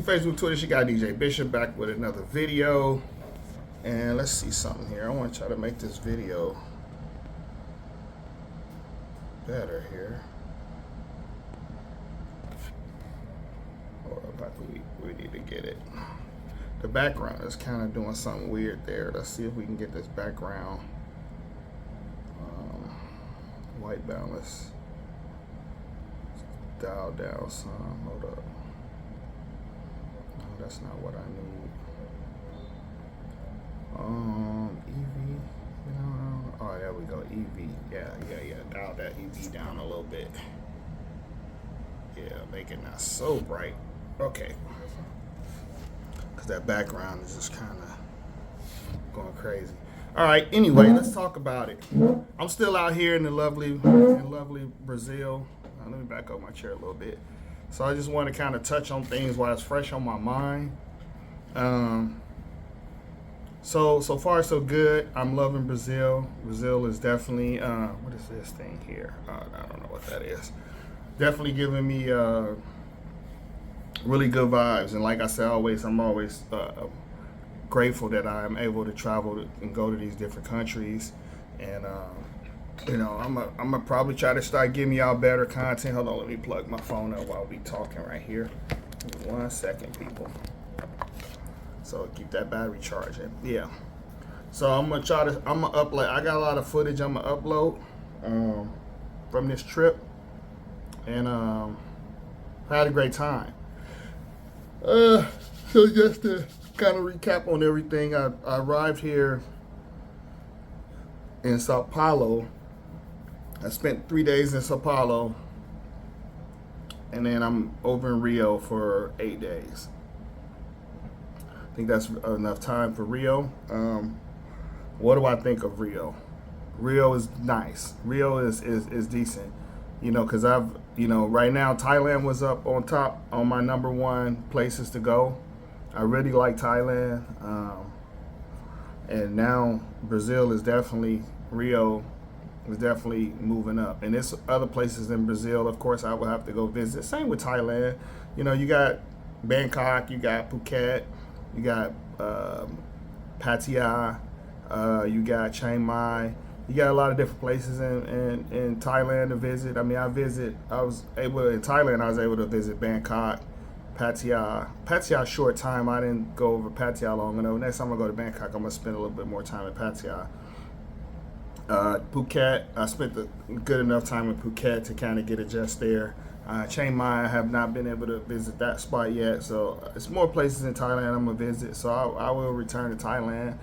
Facebook, Twitter, she got DJ Bishop back with another video. And let's see something here. I want to try to make this video better here. Or we need to get it. The background is kind of doing something weird there. Let's see if we can get this background white balance dial down some. Hold up. No, that's not what I need. EV. Oh, there we go. EV. Yeah. Dial that EV down a little bit. Yeah, make it not so bright. Okay. Because that background is just kind of going crazy. All right. Anyway, let's talk about it. I'm still out here in lovely Brazil. Let me back up my chair a little bit. So I just want to kind of touch on things while it's fresh on my mind. So far so good. I'm loving Brazil. Brazil is definitely what is this thing here? I don't know what that is. Definitely giving me really good vibes. And like I said, I'm always grateful that I'm able to travel and go to these different countries. And I'm gonna probably try to start giving y'all better content. Hold on, let me plug my phone up while we talking right here. 1 second, people. So keep that battery charging. Yeah. So I'm gonna upload. I got a lot of footage I'm gonna upload from this trip, and I had a great time. So just to kind of recap on everything, I arrived here in Sao Paulo. I spent 3 days in Sao Paulo, and then I'm over in Rio for 8 days. I think that's enough time for Rio. What do I think of Rio? Rio is nice. Rio is decent. Because right now Thailand was up on top on my #1 places to go. I really like Thailand. And now Brazil is definitely, Rio is definitely moving up. And there's other places in Brazil, of course, I will have to go visit. Same with Thailand. You got Bangkok, you got Phuket, you got Pattaya, you got Chiang Mai. You got a lot of different places in Thailand to visit. In Thailand, I was able to visit Bangkok, Pattaya. Pattaya, short time. I didn't go over Pattaya long enough. Next time I go to Bangkok, I'm going to spend a little bit more time in Pattaya. Phuket, I spent a good enough time in Phuket to kind of get adjusted there. Chiang Mai, I have not been able to visit that spot yet. So it's more places in Thailand I'm going to visit. So I will return to Thailand.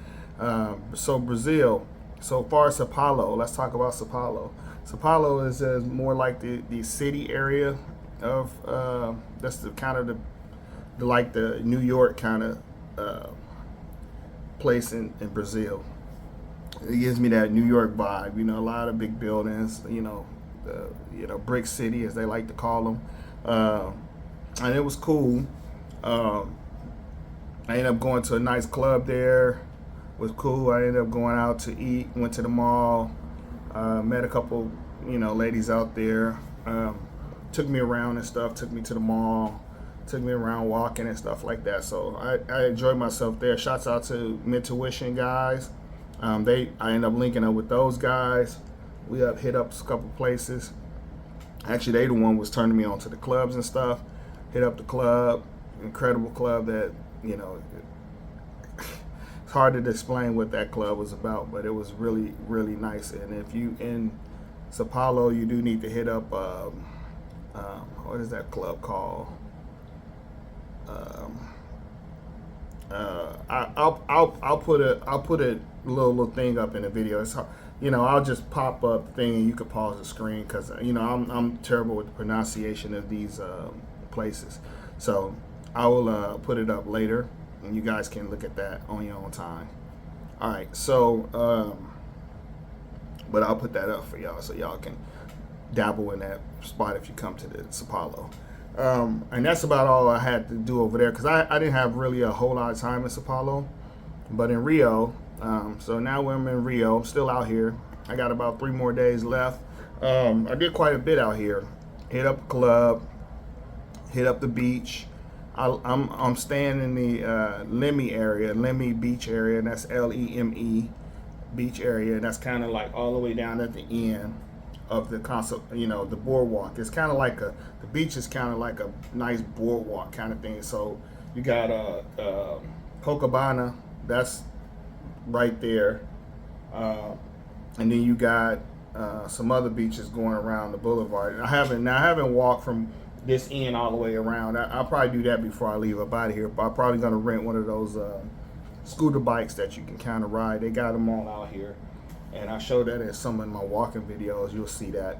So Brazil. So far, Sao Paulo. Let's talk about Sao Paulo. Sao Paulo is more like the city area of that's the kind of the New York kind of place in Brazil. It gives me that New York vibe. A lot of big buildings. Brick city as they like to call them, and it was cool. I ended up going to a nice club there. Was cool. I ended up going out to eat, went to the mall, met a couple, ladies out there, took me around and stuff, took me to the mall, took me around walking and stuff like that. So I enjoyed myself there. Shouts out to Mid-Tuition guys. I ended up linking up with those guys. We hit up a couple places. Actually, they the one was turning me on to the clubs and stuff. Hit up the club, incredible club that, it's hard to explain what that club was about, but it was really, really nice. And if you in Sao Paulo, you do need to hit up, what is that club called? I'll put a little thing up in the video. It's I'll just pop up the thing and you can pause the screen because I'm terrible with the pronunciation of these places. So I will put it up later and you guys can look at that on your own time. All right, so but I'll put that up for y'all so y'all can dabble in that spot if you come to the Sao Paulo. And that's about all I had to do over there because I didn't have really a whole lot of time in Sao Paulo. But in Rio, so now when I'm in Rio, I'm still out here. I got about 3 more days left. I did quite a bit out here. Hit up a club, hit up the beach, I'm staying in the Lemmy area, Lemmy Beach area, and that's Leme beach area, and that's kind of like all the way down at the end of the console, the boardwalk. It's kind of like the beach is kind of like a nice boardwalk kind of thing. So you got Copacabana, that's right there, and then you got some other beaches going around the boulevard. I haven't walked from this end all the way around. I'll probably do that before I leave up out of here. But I'm probably gonna rent one of those scooter bikes that you can kind of ride. They got them all out here, and I showed that in some of my walking videos. You'll see that.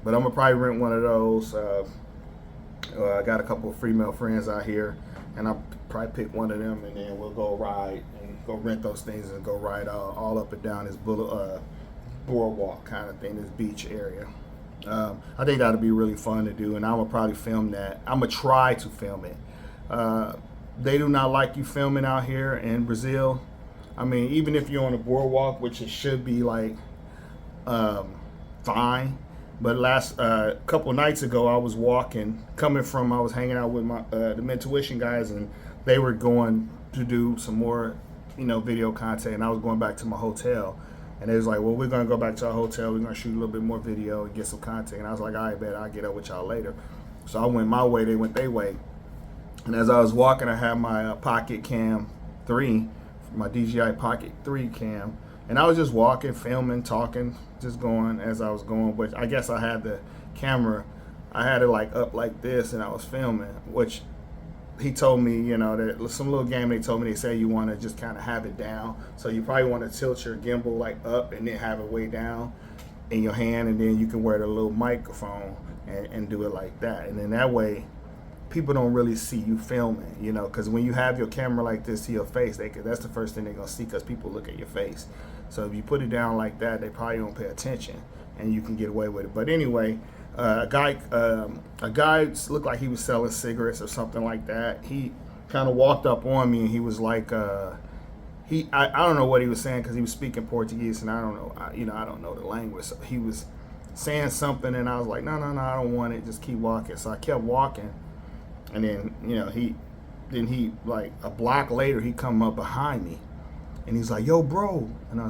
But I'm gonna probably rent one of those. I got a couple of female friends out here, and I'll probably pick one of them, and then we'll go ride and go rent those things and go ride all up and down this boardwalk kind of thing, this beach area. I think that'll be really fun to do, and I'm gonna probably film that. I'm gonna try to film it. They do not like you filming out here in Brazil. I mean, even if you're on a boardwalk, which it should be like fine. But last couple nights ago, I was walking, I was hanging out with the Mentuition guys, and they were going to do some more, video content, and I was going back to my hotel. And they was like, well, we're going to go back to our hotel. We're going to shoot a little bit more video and get some content. And I was like, all right, bet I'll get up with y'all later. So I went my way. They went their way. And as I was walking, I had my Pocket Cam 3, my DJI Pocket 3 cam. And I was just walking, filming, talking, just going as I was going. But I guess I had the camera, I had it like up like this, and I was filming, which he told me, that some little game they told me, they say you want to just kind of have it down. So you probably want to tilt your gimbal like up and then have it way down in your hand, and then you can wear the little microphone and do it like that. And then that way, people don't really see you filming, because when you have your camera like this to your face, that's the first thing they're going to see, because people look at your face. So if you put it down like that, they probably don't pay attention, and you can get away with it. But anyway, a guy looked like he was selling cigarettes or something like that. He kind of walked up on me, and he was like, I don't know what he was saying, because he was speaking Portuguese, and I don't know, I don't know the language. So he was saying something, and I was like, no, I don't want it. Just keep walking. So I kept walking, and then he like a block later, he come up behind me, and he's like, yo, bro, and I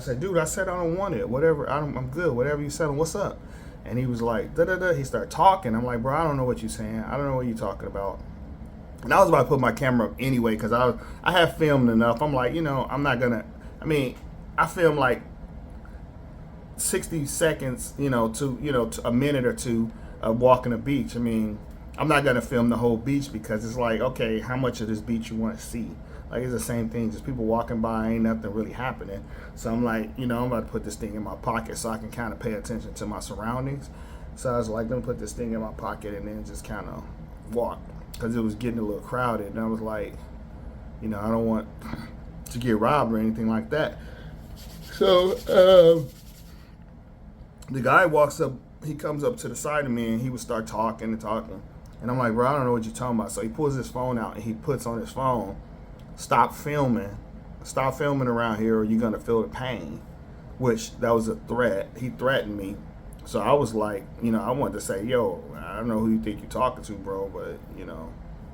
said, dude, I said I don't want it. Whatever, I'm good. Whatever you said, what's up? And he was like, da-da-da. He started talking. I'm like, bro, I don't know what you're saying. I don't know what you're talking about. And I was about to put my camera up anyway, because I have filmed enough. I'm like, I'm not going to, I filmed like 60 seconds, to a minute or two of walking the beach. I'm not going to film the whole beach, because it's like, okay, how much of this beach you want to see? Like, it's the same thing, just people walking by, ain't nothing really happening. So I'm like, I'm about to put this thing in my pocket so I can kind of pay attention to my surroundings. So I was like, let me put this thing in my pocket and then just kind of walk, because it was getting a little crowded. And I was like, I don't want to get robbed or anything like that. So the guy walks up, he comes up to the side of me, and he would start talking. And I'm like, bro, I don't know what you're talking about. So he pulls his phone out, and he puts on his phone, stop filming around here, or you're gonna feel the pain. Which, that was a threat. He threatened me. So I was like, I wanted to say, yo, I don't know who you think you're talking to, bro, but you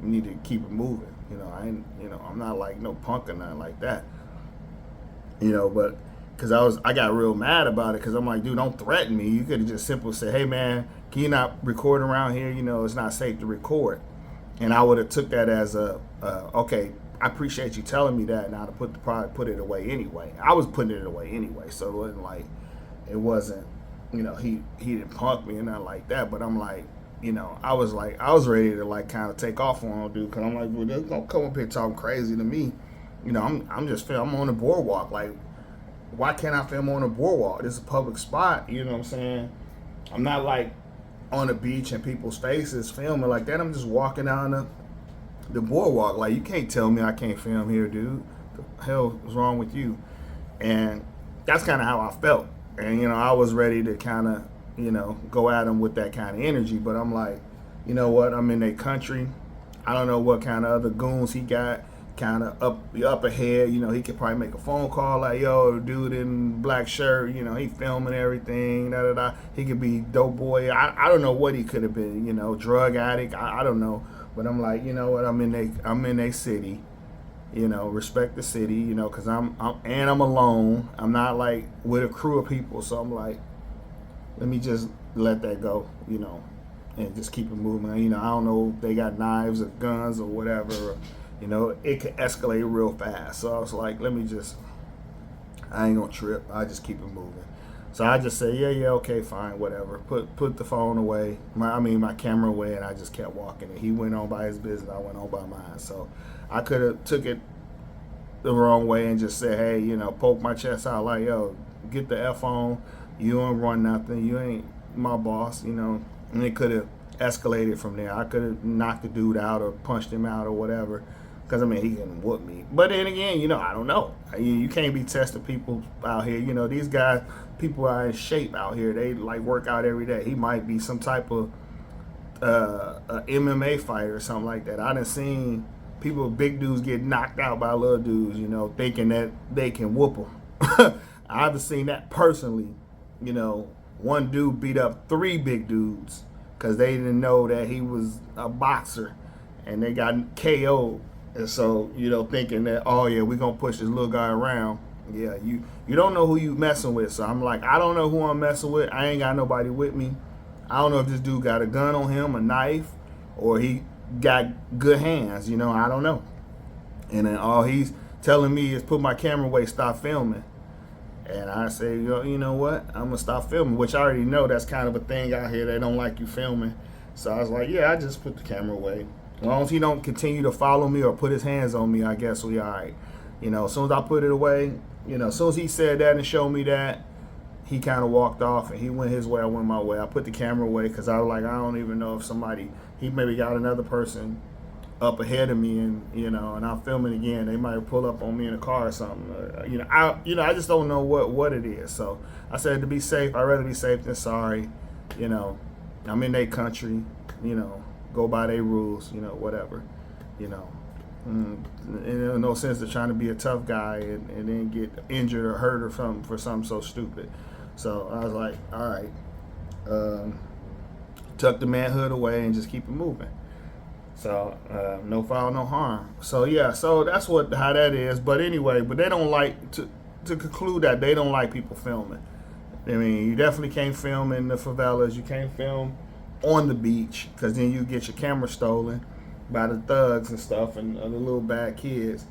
need to keep it moving. I'm not like no punk or nothing like that. But because I got real mad about it, because I'm like, dude, don't threaten me. You could have just simply said, hey man, can you not record around here? It's not safe to record. And I would have took that as okay, I appreciate you telling me that. Now to probably put it away anyway. I was putting it away anyway, so it wasn't he didn't punk me and nothing like that. But I'm like, I was ready to like kind of take off on him, dude, because I'm like, well, don't come up here talking crazy to me. I'm on the boardwalk. Like, why can't I film on a boardwalk? This is a public spot. You know what I'm saying? I'm not like on the beach and people's faces filming like that. I'm just walking down the boardwalk. Like, you can't tell me I can't film here, dude. The hell is wrong with you? And that's kind of how I felt. And I was ready to kind of go at him with that kind of energy. But I'm like, you know what? I'm in their country. I don't know what kind of other goons he got kind of up ahead. He could probably make a phone call like, yo, dude in black shirt, he filming everything, da. He could be dope boy. I don't know what he could have been, drug addict. I don't know. But I'm like, you know what? I'm in a city. You know, respect the city. You know, because I'm alone. I'm not like with a crew of people. So I'm like, let me just let that go. You know, and just keep it moving. You know, I don't know if they got knives or guns or whatever. You know, it could escalate real fast. So I was like, let me just. I ain't gonna trip. I just keep it moving. So I just say, yeah, okay, fine, whatever. Put the phone away, my camera away, and I just kept walking. And he went on by his business, I went on by mine. So I could have took it the wrong way and just said, hey, you know, poke my chest out like, yo, get the F on. You don't run nothing. You ain't my boss, you know. And it could have escalated from there. I could have knocked the dude out or punched him out or whatever. Because, I mean, he can whoop me. But then again, you know, I don't know. You can't be testing people out here. You know, these guys, people are in shape out here. They, like, work out every day. He might be some type of a MMA fighter or something like that. I done seen people, big dudes, get knocked out by little dudes, you know, thinking that they can whoop them. I've seen that personally. You know, one dude beat up 3 big dudes because they didn't know that he was a boxer. And they got KO'd. And so, you know, thinking that, oh yeah, we're gonna push this little guy around. Yeah, you don't know who you messing with. So I'm like, I don't know who I'm messing with. I ain't got nobody with me. I don't know if this dude got a gun on him, a knife, or he got good hands, you know, I don't know. And then all he's telling me is put my camera away, stop filming. And I say, you know what? I'm gonna stop filming, which I already know that's kind of a thing out here. They don't like you filming. So I was like, yeah, I just put the camera away. As long as he don't continue to follow me or put his hands on me, I guess we all right. You know, as soon as I put it away, you know, as soon as he said that and showed me that, he kind of walked off and he went his way, I went my way. I put the camera away because I was like, I don't even know if he maybe got another person up ahead of me, and you know, and I'm filming again. They might pull up on me in a car or something. I just don't know what it is. So I said, to be safe, I'd rather be safe than sorry. You know, I'm in their country. You know, go by their rules. You know, whatever. You know, and there's no sense to trying to be a tough guy and then get injured or hurt or something for something so stupid. So I was like, all right, tuck the manhood away and just keep it moving. So no foul, no harm. So yeah, so that's how that is. But anyway, they don't like to conclude that they don't like people filming. I mean, you definitely can't film in the favelas. You can't film on the beach because then you get your camera stolen by the thugs and stuff and the little bad kids.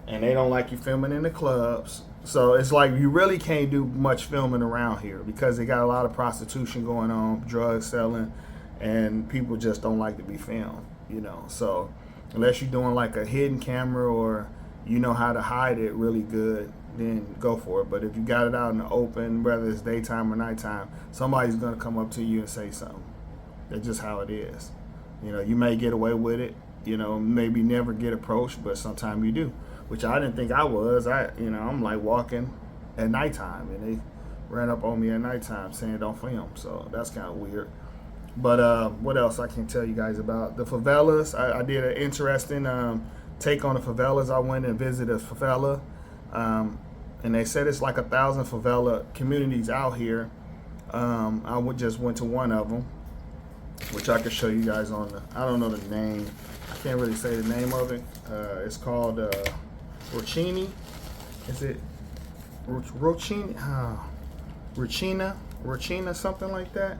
And they don't like you filming in the clubs. So it's like you really can't do much filming around here because they got a lot of prostitution going on, drug selling, and people just don't like to be filmed. You know, so unless you're doing like a hidden camera or you know how to hide it really good, then go for it. But if you got it out in the open, whether it's daytime or nighttime, somebody's gonna come up to you and say something. That's just how it is. You know, you may get away with it, you know, maybe never get approached, but sometimes you do, which I didn't think I was. I'm like walking at nighttime and they ran up on me at nighttime saying don't film. So that's kind of weird. But what else I can tell you guys about the favelas? I did an interesting take on the favelas. I went and visited a favela, and they said it's like 1,000 favela communities out here. Just went to one of them, which I could show you guys on I don't know the name. I can't really say the name of it. It's called Rochini. Is it Rochini? Rochina, something like that.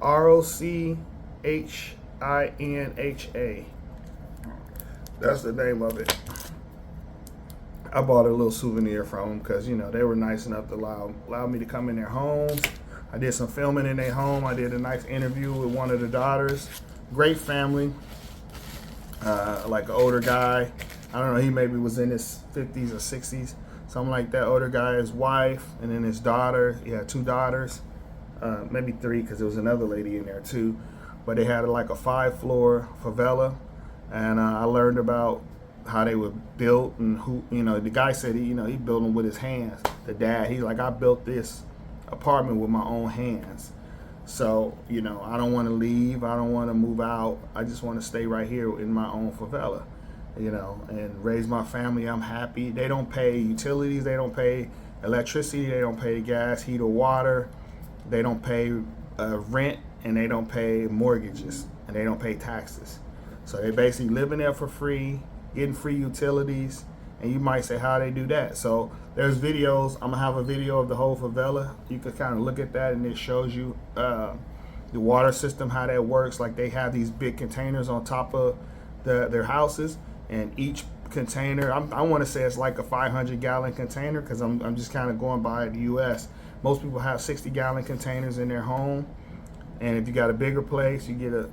Rochinha. That's the name of it. I bought a little souvenir from them because, you know, they were nice enough to allow me to come in their homes. I did some filming in their home. I did a nice interview with one of the daughters. Great family. Like an older guy. I don't know, he maybe was in his 50s or 60s. Something like that. Older guy, his wife, and then his daughter. He had 2 daughters. Maybe 3 because there was another lady in there too. But they had like a 5-floor favela. And I learned about how they were built and who, you know, the guy said, he built them with his hands. The dad, he's like, I built this apartment with my own hands. So, you know, I don't want to leave. I don't want to move out. I just want to stay right here in my own favela, you know, and raise my family. I'm happy. They don't pay utilities. They don't pay electricity. They don't pay gas, heat, or water. They don't pay rent, and they don't pay mortgages. and they don't pay taxes. So they basically living there for free, getting free utilities. And you might say, how they do that? So there's videos. I'm gonna have a video of the whole favela. You can kind of look at that, and it shows you the water system, how that works. Like they have these big containers on top of their houses, and each container, I want to say it's like a 500-gallon container, because I'm just kind of going by the U.S. Most people have 60-gallon containers in their home, and if you got a bigger place, you get a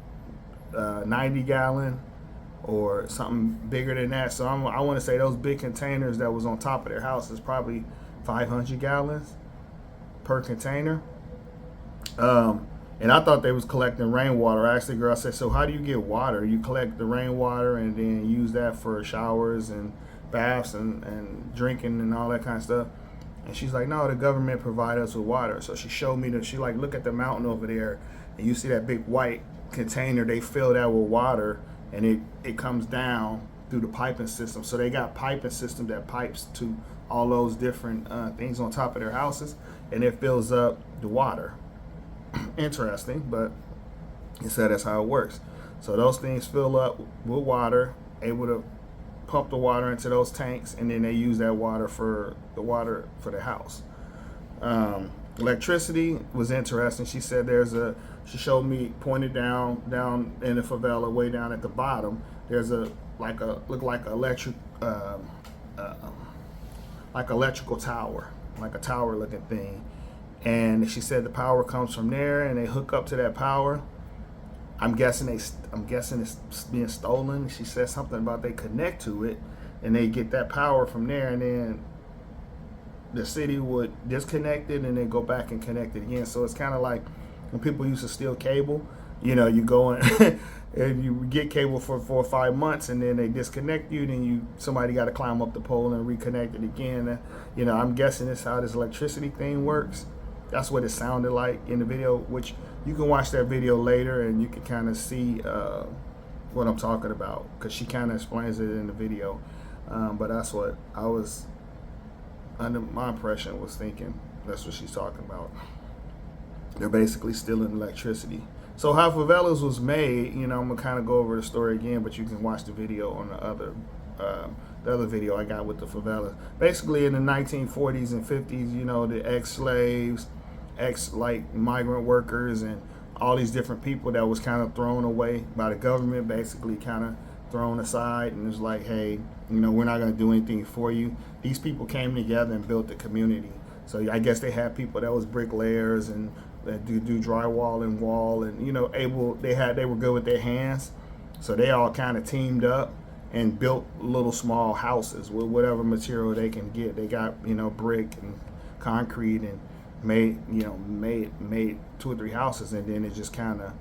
90-gallon or something bigger than that. So I want to say those big containers that was on top of their house is probably 500 gallons per container. And I thought they was collecting rainwater. I asked the girl, I said, so how do you get water? You collect the rainwater and then use that for showers and baths and drinking and all that kind of stuff? And she's like, no, the government provide us with water. So she showed me that. She like, look at the mountain over there, and you see that big white container. They fill that with water, and it comes down through the piping system. So they got piping system that pipes to all those different things on top of their houses, and it fills up the water. Interesting, but it said that's how it works. So those things fill up with water, able to pump the water into those tanks, and then they use that water for the house. Electricity was interesting. She said she showed me, pointed down in the favela, way down at the bottom. There's like electrical tower, like a tower looking thing. And she said the power comes from there, and they hook up to that power. I'm guessing it's being stolen. She said something about they connect to it, and they get that power from there, and then the city would disconnect it and then go back and connect it again. So it's kind of like when people used to steal cable. You go in and you get cable for 4 or 5 months, and then they disconnect you, then somebody got to climb up the pole and reconnect it again. I'm guessing that's how this electricity thing works. That's what it sounded like in the video, which you can watch that video later and you can kind of see what I'm talking about, because she kind of explains it in the video. But that's what I was under my impression, was thinking that's what she's talking about. They're basically stealing electricity. So how favelas was made, I'm gonna kind of go over the story again, but you can watch the video on the other video I got with the favelas. Basically in the 1940s and 50s, the ex-slaves, migrant workers, and all these different people that was kind of thrown away by the government, basically kind of thrown aside, and it's like, hey, we're not going to do anything for you. These people came together and built the community. So I guess they had people that was bricklayers and that do drywall and wall, and they were good with their hands, so they all kind of teamed up and built little small houses with whatever material they can get. They got brick and concrete, and made 2 or 3 houses, and then it just kind of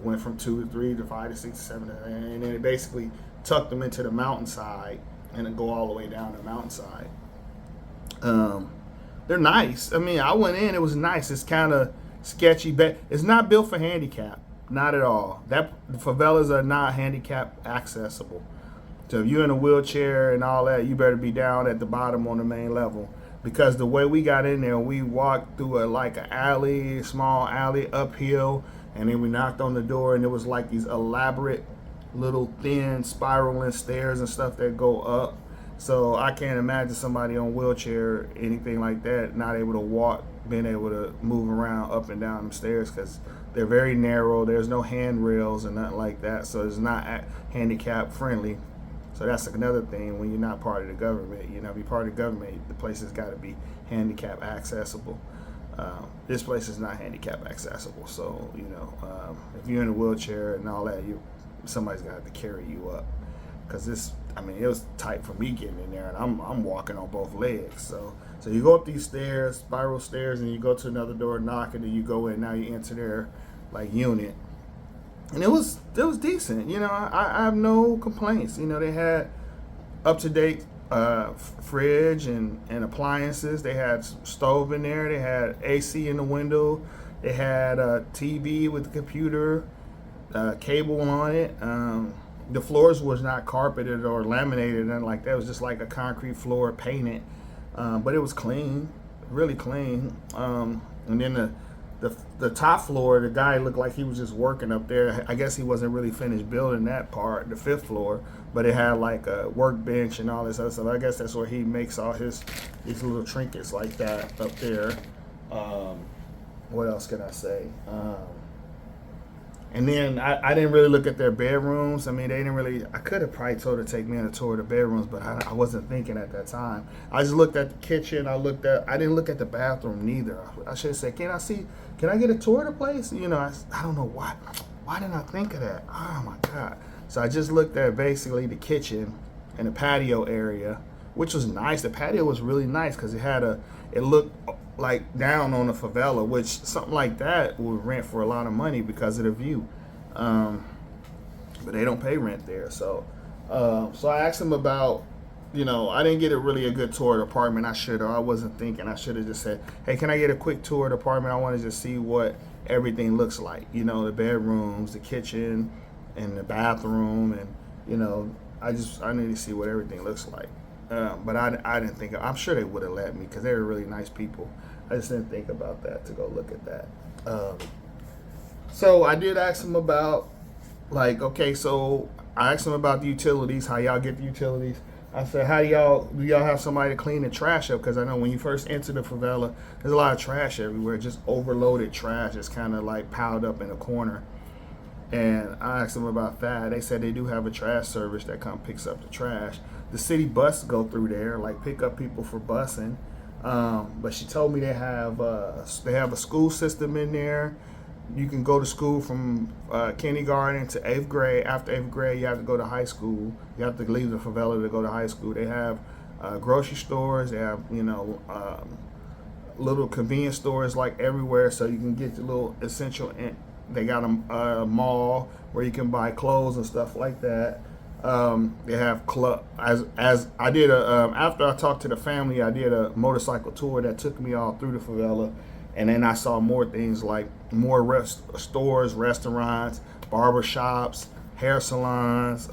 went from 2 to 3 to 5 to 6 to 7, and then it basically tucked them into the mountainside and then go all the way down the mountainside. They're nice. I mean, I went in, it was nice. It's kind of sketchy, but it's not built for handicap. Not at all. The favelas are not handicap accessible. So if you're in a wheelchair and all that, you better be down at the bottom on the main level. Because the way we got in there, we walked through a small alley uphill, and then we knocked on the door, and it was like these elaborate little thin spiraling stairs and stuff that go up. So I can't imagine somebody on a wheelchair, anything like that, not able to walk, being able to move around up and down the stairs, because they're very narrow. There's no handrails and nothing like that, so it's not handicap friendly. So that's another thing when you're not part of the government. Be part of the government, the place has got to be handicap accessible. This place is not handicap accessible. So if you're in a wheelchair and all that, somebody's got to carry you up, because it was tight for me getting in there, and I'm walking on both legs. So you go up these stairs, spiral stairs, and you go to another door, knock, and then you go in. Now you enter their unit, and it was decent. I have no complaints. They had up to date fridge and appliances. They had stove in there. They had AC in the window. They had a TV with a computer, cable on it. The floors was not carpeted or laminated, nothing like that. It was just like a concrete floor painted, but it was clean, really clean. And then the top floor, the guy looked like he was just working up there. I guess he wasn't really finished building that part, the fifth floor, but it had like a workbench and all this other stuff. I guess that's where he makes all these little trinkets like that up there. What else can I say? And then I didn't really look at their bedrooms. I mean, they didn't really. I could have probably told her to take me on a tour of the bedrooms, but I wasn't thinking at that time. I just looked at the kitchen. I didn't look at the bathroom neither. I should have said, can I get a tour of the place? You know, I don't know why. Why didn't I think of that? Oh my God. So I just looked at basically the kitchen and the patio area, which was nice. The patio was really nice because it looked like down on the favela, which something like that would rent for a lot of money because of the view. But they don't pay rent there. So I asked him about, I didn't get really a good tour of the apartment. I should have. I wasn't thinking. I should have just said, hey, can I get a quick tour of the apartment? I want to just see what everything looks like. The bedrooms, the kitchen, and the bathroom. And, I need to see what everything looks like. But I didn't think. I'm sure they would have let me because they were really nice people. I just didn't think about that to go look at that. So I did ask them about, so I asked them about the utilities, how y'all get the utilities. I said, do y'all have somebody to clean the trash up? Because I know when you first enter the favela, there's a lot of trash everywhere, just overloaded trash. It's kind of like piled up in a corner. And I asked them about that. They said they do have a trash service that picks up the trash. The city bus go through there, pick up people for busing. But she told me they have a school system in there. You can go to school from kindergarten to 8th grade. After 8th grade, you have to go to high school. You have to leave the favela to go to high school. They have grocery stores. They have, little convenience stores everywhere, so you can get the little essential. They got a mall where you can buy clothes and stuff like that. They have club. As I did after I talked to the family, I did a motorcycle tour that took me all through the favela. And then I saw more things like more stores, restaurants, barber shops, hair salons,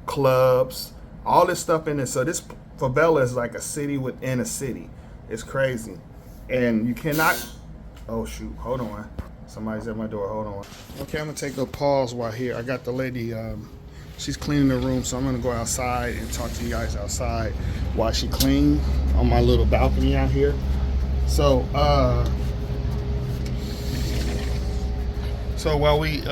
clubs, all this stuff in it. So this favela is like a city within a city. It's crazy. And you cannot, oh shoot, hold on. Somebody's at my door, hold on. Okay, I'm gonna take a pause while here. I got the lady, she's cleaning the room, so I'm gonna go outside and talk to you guys outside while she cleans on my little balcony out here. So while we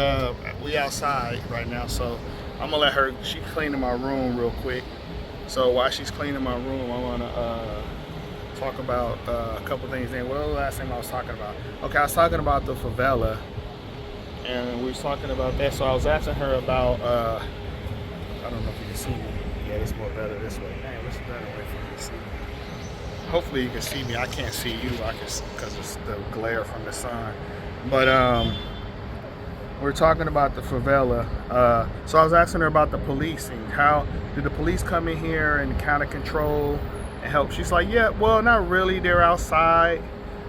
outside right now, so I'm gonna let her. She's cleaning my room real quick. So while she's cleaning my room, I wanna talk about a couple things. And what was the last thing I was talking about? Okay, I was talking about the favela, and we was talking about that. So I was asking her about. I don't know if you can see me. Yeah, it's more better this way. Dang, what's the better way for you to see me? Hopefully you can see me. I can't see you. Because it's the glare from the sun. But we're talking about the favela. So I was asking her about the policing. How did the police come in here and kind of control and help? She's like, yeah, well, not really. They're outside,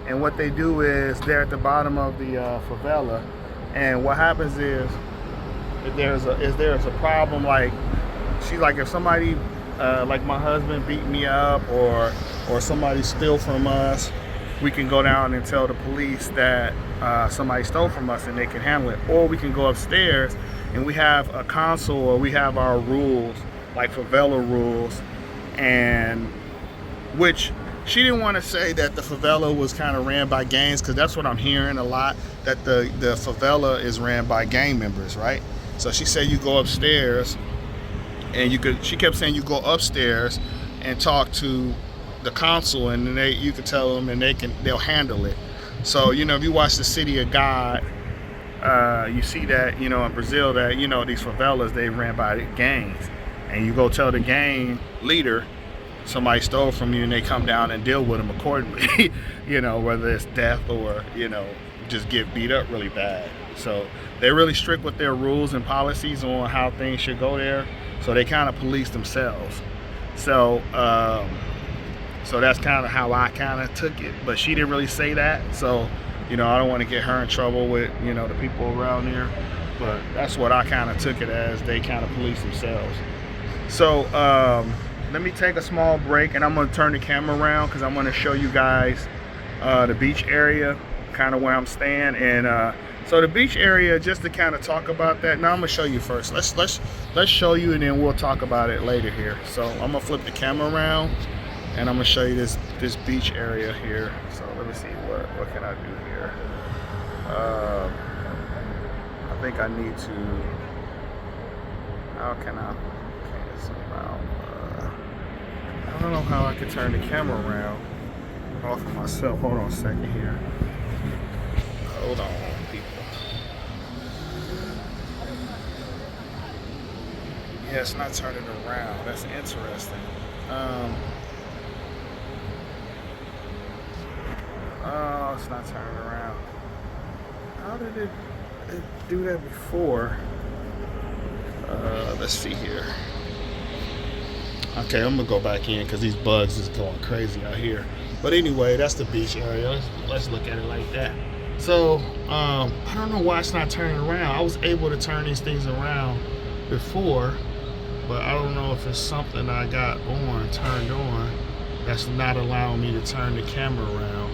and what they do is they're at the bottom of the favela, and what happens is if there's a problem, she's like, if somebody like my husband beat me up or somebody steal from us, we can go down and tell the police that somebody stole from us and they can handle it. Or we can go upstairs and we have a console, or we have our rules, like favela rules, and which she didn't want to say that the favela was kind of ran by gangs, because that's what I'm hearing a lot, that the favela is ran by gang members, right? So she said you go upstairs and she kept saying you go upstairs and talk to the council, and then you can tell them and they'll handle it. So, if you watch The City of God, you see that, in Brazil, that, these favelas, they ran by gangs, and you go tell the gang leader somebody stole from you, and they come down and deal with them accordingly, whether it's death or, just get beat up really bad. So they're really strict with their rules and policies on how things should go there. So they kind of police themselves. So that's kind of how I kind of took it. But she didn't really say that. So, I don't want to get her in trouble with, the people around there. But that's what I kind of took it as. They kind of police themselves. So let me take a small break, and I'm going to turn the camera around because I'm going to show you guys the beach area, kind of where I'm staying. And so the beach area, just to kind of talk about that. Now I'm gonna show you first. Let's show you, and then we'll talk about it later here. So I'm gonna flip the camera around, and I'm gonna show you this beach area here. So let me see, what can I do here? I think I need to. How can I zoom out? I don't know how I can turn the camera around off of myself. Hold on a second here. Hold on, people. Yeah, it's not turning around. That's interesting. Oh, it's not turning around. How did it do that before? Let's see here. Okay, I'm gonna go back in because these bugs is going crazy out here. But anyway, that's the beach area. Let's look at it like that. So I don't know why it's not turning around. I was able to turn these things around before, but I don't know if it's something I got turned on, that's not allowing me to turn the camera around.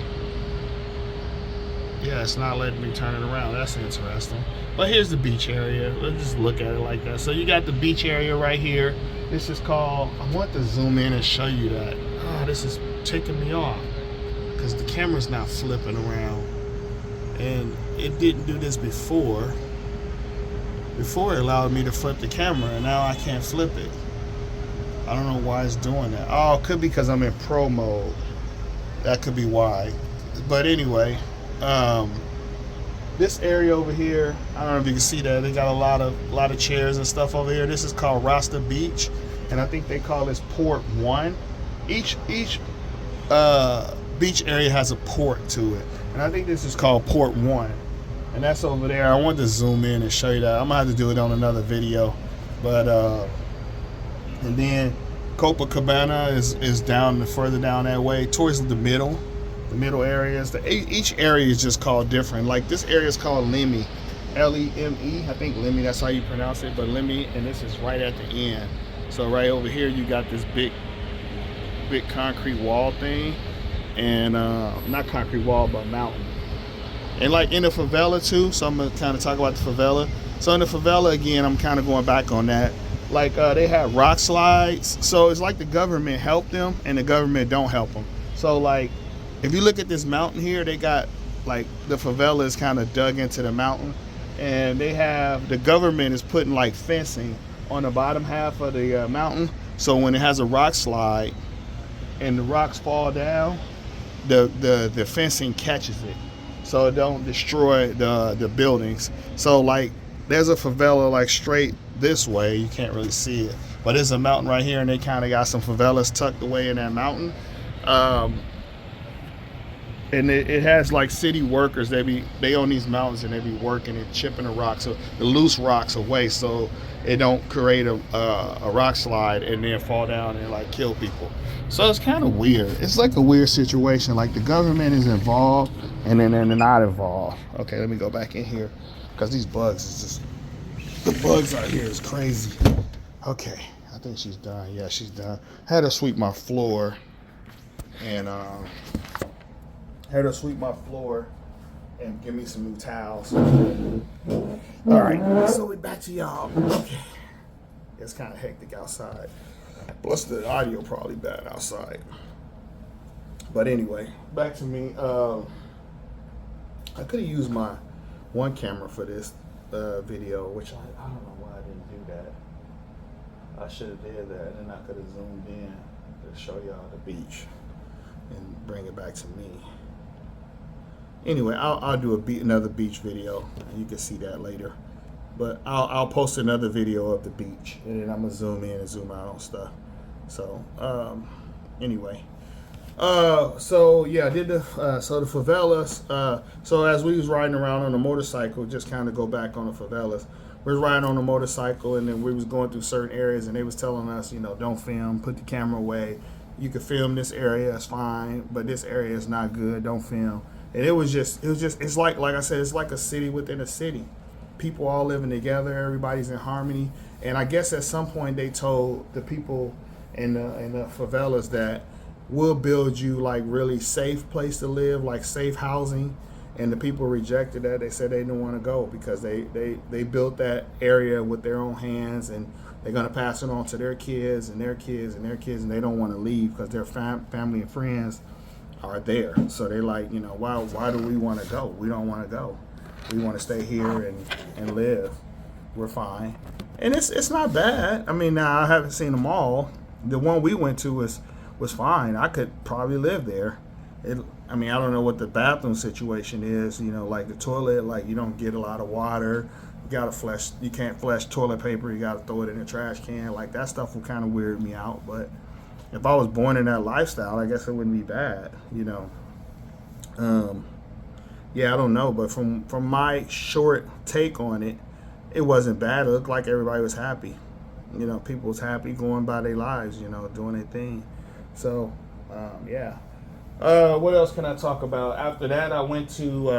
Yeah, it's not letting me turn it around. That's interesting. But here's the beach area. Let's just look at it like that. So you got the beach area right here. This is called, I want to zoom in and show you that. Oh, this is taking me off because the camera's not flipping around. And it didn't do this before. Before it allowed me to flip the camera, and now I can't flip it. I don't know why it's doing that. Oh, it could be because I'm in pro mode. That could be why. But anyway, this area over here, I don't know if you can see that. They got a lot of chairs and stuff over here. This is called Rasta Beach, and I think they call this Port 1. Each beach area has a port to it, and I think this is called Port 1. And that's over there. I wanted to zoom in and show you that. I'm gonna have to do it on another video. But and then Copacabana is down further down that way towards the middle areas. Each area is just called different. Like this area is called Leme, Leme. I think Leme, that's how you pronounce it. But Leme, and this is right at the end. So right over here you got this big concrete wall thing, and not concrete wall, but mountain. And like in the favela too, so I'm gonna kind of talk about the favela. So in the favela again, I'm kind of going back on that. Like they had rock slides, so it's like the government helped them and the government don't help them. So like if you look at this mountain here, they got like the favela is kind of dug into the mountain, and the government is putting like fencing on the bottom half of the mountain. So when it has a rock slide and the rocks fall down, the fencing catches it, so it don't destroy the buildings. So like there's a favela like straight this way, you can't really see it, but there's a mountain right here, and they kind of got some favelas tucked away in that mountain. And it has like city workers, they own these mountains, and they be working and chipping the rocks, so the loose rocks away, so it don't create a rock slide and then fall down and like kill people. So it's kind of weird. It's like a weird situation. Like the government is involved and then they're not involved. Okay, let me go back in here because these bugs is just, the bugs out here is crazy. Okay, I think she's done. Yeah, she's done. Had her sweep my floor, and give me some new towels. All right, so we back to y'all. Okay, it's kind of hectic outside. Plus the audio probably bad outside. But anyway, back to me. I could have used my one camera for this video, which I don't know why I didn't do that. I should have did that, and then I could have zoomed in to show y'all the beach and bring it back to me. Anyway, I'll do another beach video, and you can see that later. But I'll post another video of the beach, and then I'm gonna zoom in and zoom out on stuff. So anyway, so yeah, I did the favelas. So as we was riding around on a motorcycle, just kind of go back on the favelas. We was riding on a motorcycle, and then we was going through certain areas, and they was telling us, don't film, put the camera away. You can film this area, it's fine, but this area is not good. Don't film. And it's like I said, it's like a city within a city. People all living together, everybody's in harmony. And I guess at some point they told the people in the favelas that we'll build you like really safe place to live, like safe housing, And the people rejected that. They said they didn't want to go because they built that area with their own hands, and they're going to pass it on to their kids and their kids and their kids, and they don't want to leave because their family and friends are there. So they're like, why do we want to go? We don't want to go. We want to stay here and live. We're fine. And it's not bad. I mean, now I haven't seen them all. The one we went to was fine. I could probably live there. I mean, I don't know what the bathroom situation is. Like the toilet, like you don't get a lot of water. You can't flush toilet paper. You gotta throw it in the trash can. Like that stuff would kind of weird me out. But if I was born in that lifestyle, I guess it wouldn't be bad. Yeah, I don't know. But from my short take on it, it wasn't bad. It looked like everybody was happy. People was happy going by their lives. Doing their thing. So, yeah. What else can I talk about? After that, I went to.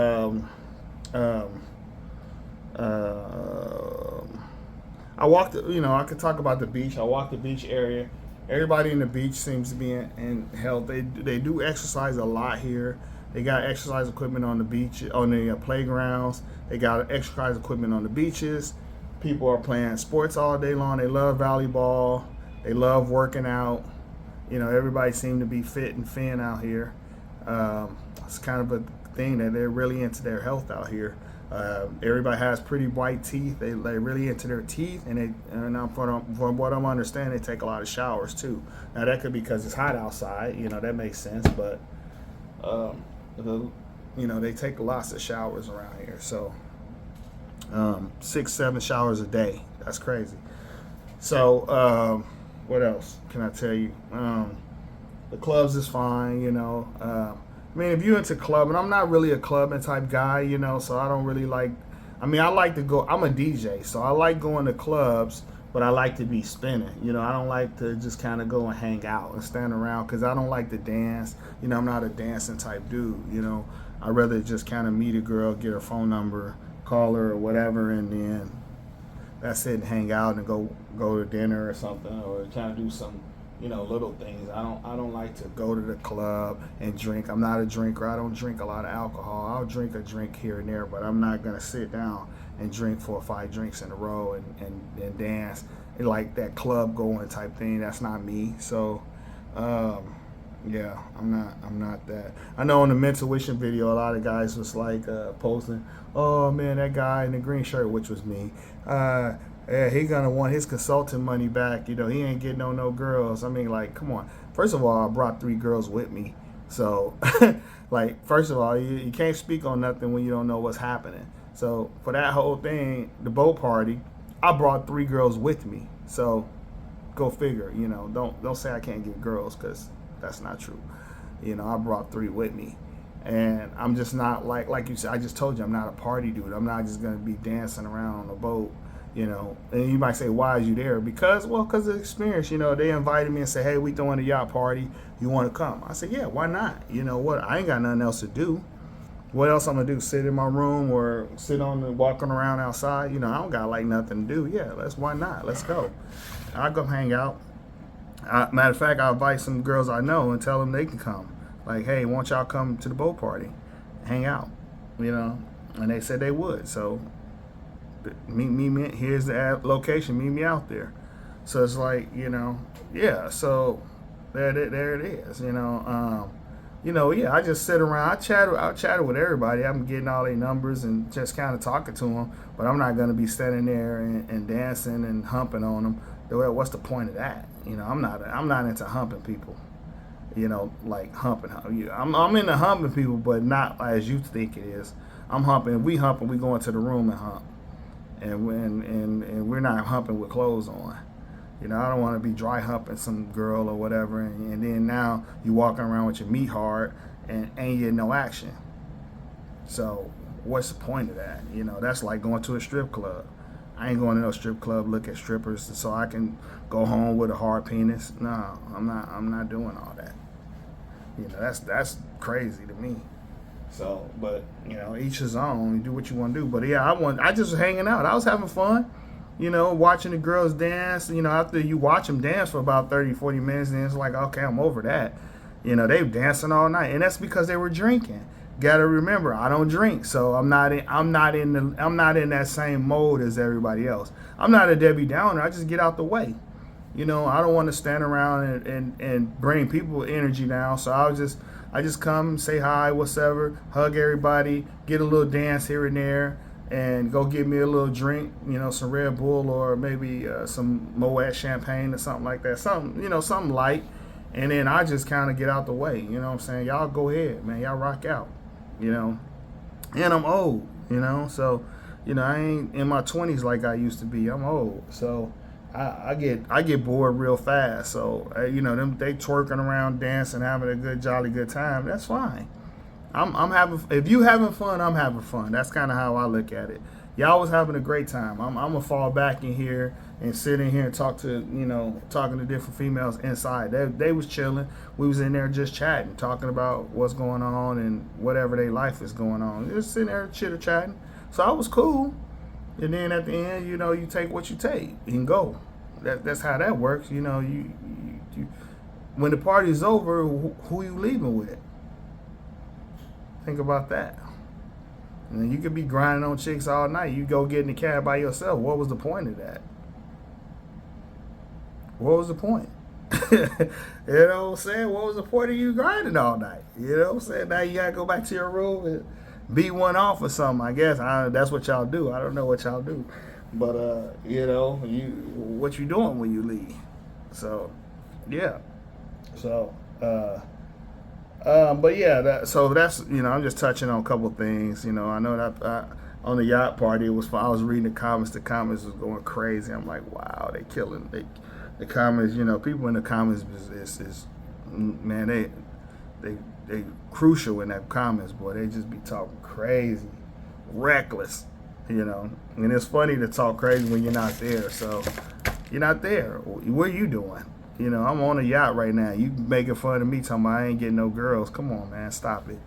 I walked. I could talk about the beach. I walked the beach area. Everybody in the beach seems to be in health. They do exercise a lot here. They got exercise equipment on the beach, on the playgrounds. They got exercise equipment on the beaches. People are playing sports all day long. They love volleyball. They love working out. Everybody seemed to be fit and thin out here. It's kind of a thing that they're really into their health out here. Everybody has pretty white teeth. They're really into their teeth, and from what I'm understanding, they take a lot of showers too. Now that could be because it's hot outside. That makes sense, but they take lots of showers around here. So 6-7 showers a day. That's crazy. So what else can I tell you? The clubs is fine. I mean, if you're into clubbing, I'm not really a clubbing type guy, so I don't really like. I mean, I like to go. I'm a DJ, so I like going to clubs, but I like to be spinning. I don't like to just kind of go and hang out and stand around because I don't like to dance. I'm not a dancing type dude. I'd rather just kind of meet a girl, get her phone number, call her or whatever, and then that's it, and hang out and go to dinner or something, or kind of do some little things. I don't like to go to the club and drink. I'm not a drinker. I don't drink a lot of alcohol. I'll drink a drink here and there, but I'm not gonna sit down and drink 4 or 5 drinks in a row and dance like that club going type thing. That's not me. So yeah, I'm not that. I know in the Mentuition video, a lot of guys was like posting, oh man, that guy in the green shirt, which was me, yeah, he gonna want his consulting money back. He ain't getting no girls. I mean, like, come on. First of all, I brought 3 girls with me. So, like, first of all, you can't speak on nothing when you don't know what's happening. So, for that whole thing, the boat party, I brought 3 girls with me. So, go figure. Don't say I can't get girls, because that's not true. I brought 3 with me. And I'm just not like you said, I just told you, I'm not a party dude. I'm not just gonna be dancing around on a boat. And you might say, why is you there? Because of the experience. They invited me and said, hey, we throwing a yacht party. You want to come? I said, yeah, why not? What? I ain't got nothing else to do. What else I'm going to do? Sit in my room or walking around outside? I don't got nothing to do. Yeah, why not? Let's go. I'll go hang out. Matter of fact, I'll invite some girls I know and tell them they can come. Like, hey, won't y'all come to the boat party? Hang out, And they said they would. So meet me, here's the location, meet me out there. So it's like, yeah, so there it is, yeah, I just sit around, I chat with everybody. I'm getting all their numbers and just kind of talking to them, but I'm not going to be standing there and dancing and humping on them. Well, what's the point of that? I'm not into humping people, like humping. I'm into humping people, but not as you think it is. I'm humping, we go into the room and hump. And we're not humping with clothes on. I don't want to be dry humping some girl or whatever, and then now you walking around with your meat hard and ain't getting no action. So what's the point of that? That's like going to a strip club. I ain't going to no strip club look at strippers so I can go home with a hard penis. No, I'm not doing all that. That's crazy to me. So, but each his own. You do what you want to do. But yeah, I just was hanging out. I was having fun, watching the girls dance. After you watch them dance for about 30-40 minutes, then it's like, okay, I'm over that. They were dancing all night, and that's because they were drinking. gotta remember, I don't drink, so I'm not in that same mode as everybody else. I'm not a Debbie Downer. I just get out the way. I don't want to stand around and bring people energy down. So I just come, say hi, whatever, hug everybody, get a little dance here and there, and go get me a little drink, some Red Bull or maybe some Moet champagne or something like that. Something light. And then I just kind of get out the way. You know what I'm saying? Y'all go ahead, man. Y'all rock out. And I'm old, so, I ain't in my 20s like I used to be. I'm old. So I get bored real fast. So, them they twerking around, dancing, having a good, jolly good time. That's fine. If you having fun, I'm having fun. That's kind of how I look at it. Y'all was having a great time. I'm gonna fall back in here and sit in here and talking to different females inside. They was chilling. We was in there just chatting, talking about what's going on and whatever their life is going on. Just sitting there chitter chatting. So I was cool. And then at the end, you take what you take and go. That's how that works. You when the party's over, who you leaving with? Think about that. And you could be grinding on chicks all night. You go get in the cab by yourself. What was the point of that? What was the point? You know what I'm saying? What was the point of you grinding all night? You know what I'm saying? Now you gotta go back to your room and beat one off or something. I guess that's what y'all do. I don't know what y'all do, but what you doing when you leave? So, yeah. So, but yeah, that's I'm just touching on a couple things. I know that on the yacht party it was fun. I was reading the comments. The comments was going crazy. I'm like, wow, they killing the comments. People in the comments is man, they crucial in that comments, boy. They just be talking crazy, reckless. And it's funny to talk crazy when you're not there. So you're not there. What are you doing? I'm on a yacht right now. You making fun of me talking about I ain't getting no girls. Come on, man. Stop it.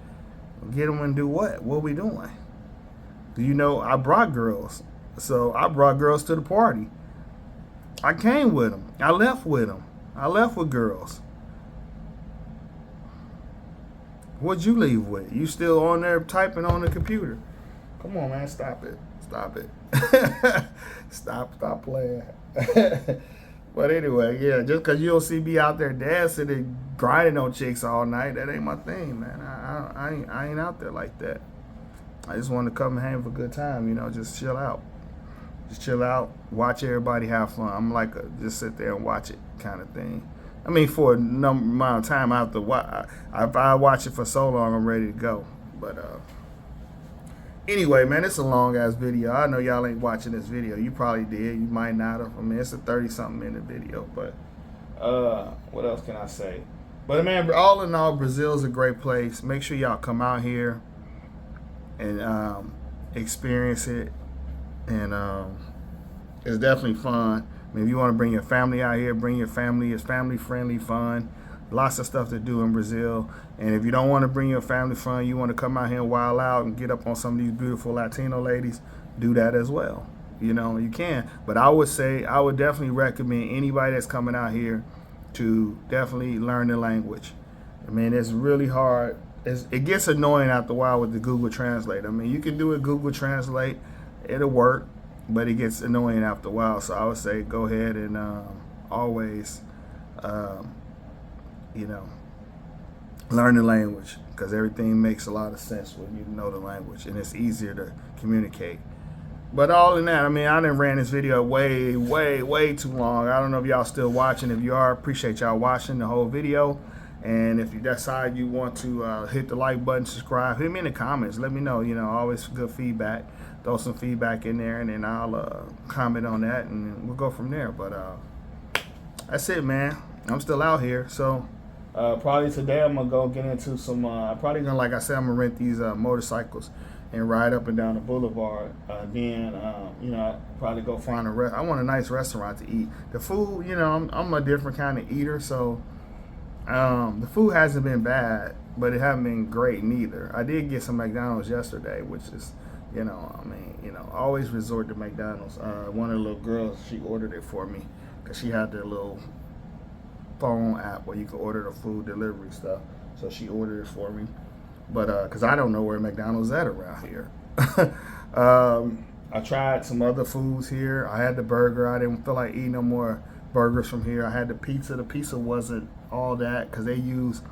Get them and do what? What we doing? I brought girls. So I brought girls to the party. I came with them. I left with them. I left with girls. What'd you leave with? You still on there typing on the computer? Come on, man. Stop it. Stop it. Stop playing. But anyway, yeah, just because you don't see me out there dancing and grinding on chicks all night, that ain't my thing, man. I ain't out there like that. I just want to come and hang for a good time, just chill out. Just chill out, watch everybody have fun. I'm like just sit there and watch it kind of thing. I mean, for a amount of time, I have to watch. If I watch it for so long, I'm ready to go. But anyway, man, it's a long-ass video. I know y'all ain't watching this video. You probably did. You might not have. I mean, it's a 30-something minute video. But what else can I say? But, man, all in all, Brazil's a great place. Make sure y'all come out here and experience it. And it's definitely fun. I mean, if you want to bring your family out here, bring your family. It's family-friendly, fun. Lots of stuff to do in Brazil. And if you don't want to bring your family fun, you want to come out here and wild out and get up on some of these beautiful Latino ladies, do that as well. You can. But I would definitely recommend anybody that's coming out here to definitely learn the language. I mean, it's really hard. It gets annoying after a while with the Google Translate. I mean, you can do it Google Translate. It'll work, but it gets annoying after a while. So I would say go ahead and always learn the language, because everything makes a lot of sense when you know the language and it's easier to communicate. But all in that, I mean, I done ran this video way, way, way too long. I don't know if y'all still watching. If you are, appreciate y'all watching the whole video. And if you decide you want to hit the like button, subscribe, hit me in the comments. Let me know. Always good feedback. Throw some feedback in there, and then I'll comment on that, and we'll go from there. But that's it, man. I'm still out here, so probably today I'm gonna go get into some. Probably gonna, like I said, I'm gonna rent these motorcycles and ride up and down the boulevard. Then probably go find I want a nice restaurant to eat. The food, I'm a different kind of eater, so the food hasn't been bad, but it hasn't been great neither. I did get some McDonald's yesterday, which is, always resort to McDonald's. One of the little girls, she ordered it for me because she had their little phone app where you can order the food delivery stuff. So she ordered it for me. but because I don't know where McDonald's at around here. I tried some other foods here. I had the burger. I didn't feel like eating no more burgers from here. I had the pizza. The pizza wasn't all that because they use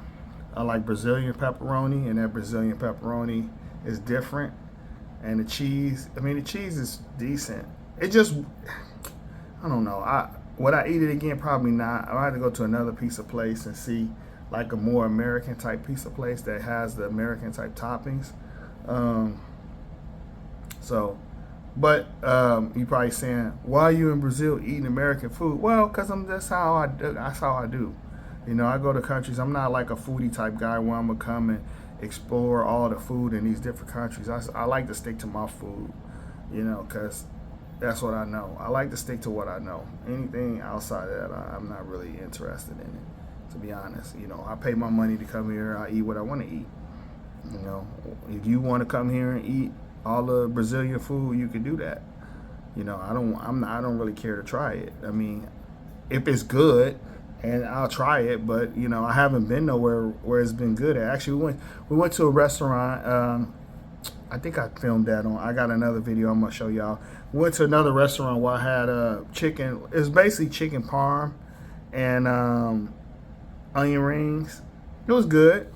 like Brazilian pepperoni, and that Brazilian pepperoni is different. And the cheese, I mean, the cheese is decent. It just, I don't know. Would I eat it again? Probably not. I had to go to another pizza place and see like a more American type pizza place that has the American type toppings. But you probably saying, why are you in Brazil eating American food? Well, because that's how I do. That's how I do. You know, I go to countries. I'm not like a foodie type guy where I'm gonna come and explore all the food in these different countries. I like to stick to my food, you know, because that's what I know. I like to stick to what I know. Anything outside of that, I'm not really interested in it, to be honest. You know, I pay my money to come here. I eat what I want to eat. You know, if you want to come here and eat all the Brazilian food, you can do that. You know, I don't really care to try it. I mean, if it's good, and I'll try it, but you know, I haven't been nowhere where it's been good. Actually, we went to a restaurant. I think I filmed that on. I got another video I'm gonna show y'all. We went to another restaurant where I had chicken. It's basically chicken parm and onion rings. It was good.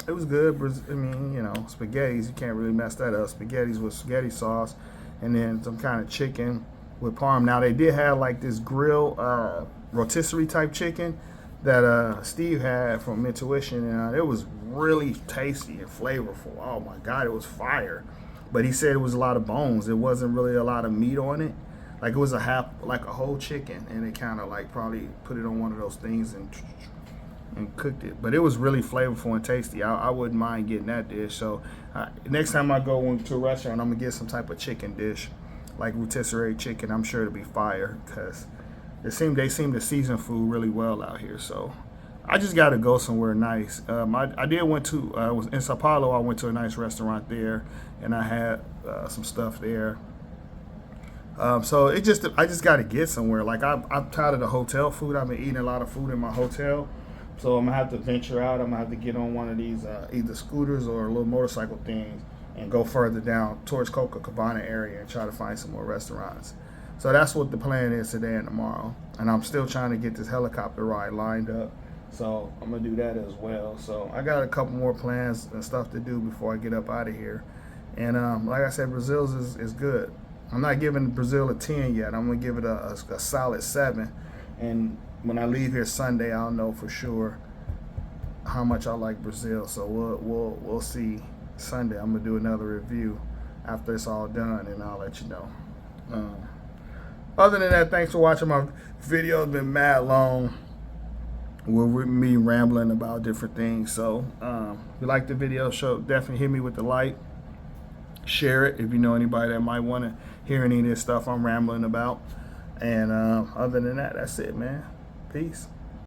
It was good. I mean, you know, spaghettis, you can't really mess that up. Spaghettis with spaghetti sauce, and then some kind of chicken with parm. Now they did have like this grill rotisserie type chicken that Steve had from Intuition, and it was really tasty and flavorful. Oh my God, it was fire. But he said it was a lot of bones. It wasn't really a lot of meat on it. Like it was like a whole chicken, and they kind of like probably put it on one of those things and cooked it. But it was really flavorful and tasty. I wouldn't mind getting that dish. So next time I go to a restaurant, I'm gonna get some type of chicken dish, like rotisserie chicken. I'm sure it'll be fire because they seem to season food really well out here. So I just got to go somewhere nice. I did went to was in Sao Paulo. I went to a nice restaurant there, and I had some stuff there. So I just got to get somewhere. Like I'm tired of the hotel food. I've been eating a lot of food in my hotel. So I'm gonna have to venture out. I'm gonna have to get on one of these either scooters or little motorcycle things and go further down towards Copacabana area and try to find some more restaurants. So that's what the plan is today and tomorrow. And I'm still trying to get this helicopter ride lined up. So I'm gonna do that as well. So I got a couple more plans and stuff to do before I get up out of here. And like I said, Brazil's is good. I'm not giving Brazil a 10 yet. I'm gonna give it a solid 7. And when I leave here Sunday, I'll know for sure how much I like Brazil. So we'll see Sunday. I'm gonna do another review after it's all done, and I'll let you know. Other than that, thanks for watching my video. It's been mad long with me rambling about different things. So if you like the video, definitely hit me with the like. Share it if you know anybody that might want to hear any of this stuff I'm rambling about. And other than that, that's it, man. Peace.